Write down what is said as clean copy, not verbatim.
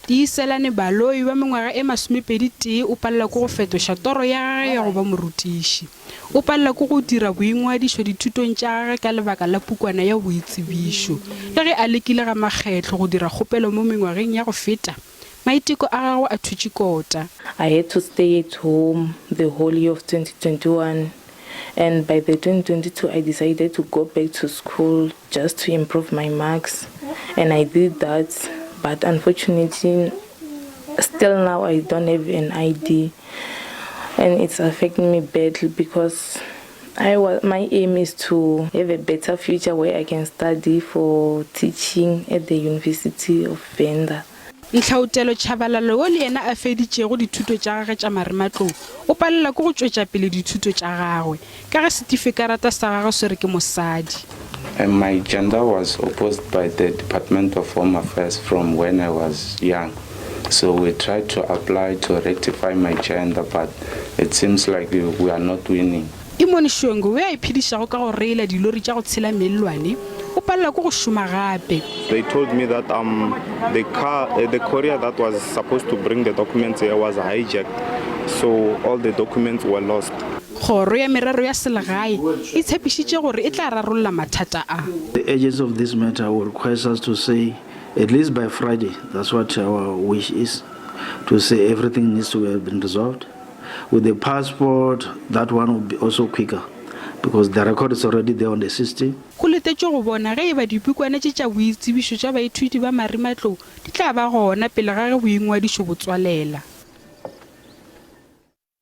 Tiiselane Baloi wa mengwaga e 21 o palelwa ke go fetoša toro ya gagwe ya go ba morutiši. O palelwa ke go dira boingwadišo dithutong tša gagwe ka lebaka la pukwana ya boitsebišo. Le ge a lekile ga makgetlo go dira kgopelo mo mengwageng ya go feta, maiteko a gagwe a thutše kota. I had to stay at home the whole year of 2021. And by the 2022, I decided to go back to school just to improve my marks. And I did that. But unfortunately, still now I don't have an ID. And it's affecting me badly because my aim is to have a better future where I can study for teaching at the University of Venda. Ntlhautelo Chabalalo o le ena a feditšego dithuto tša gagwe tša marematlou o palelwa ke go tšwetša pele dithuto tša gagwe ka ge setifikarata sa gagwe se re ke mosadi. And my gender was opposed by the Department of Home Affairs from when I was young. So we tried to apply to rectify my gender, but it seems like we are not winning. Imonishongo we a iphedišago ka go reela dilori tša go tshela mellwane o palelwa ke go šoma gape. They told me that the courier that was supposed to bring the documents here was hijacked, so all the documents were lost. Kgoro ya Merero ya Selegae e tshepišitše gore e tla rarolla mathata a. The agents of this matter will request us to say at least by Friday, that's what our wish is, to say everything needs to have been resolved. With the passport, that one will be also quicker because the record is already there on the system. Go letetšwe go bona ge e ba dipukwana tša boitsebišo tša baithuti ba marematlou di tla ba gona pele ga ge boingwadišo bo tswalela.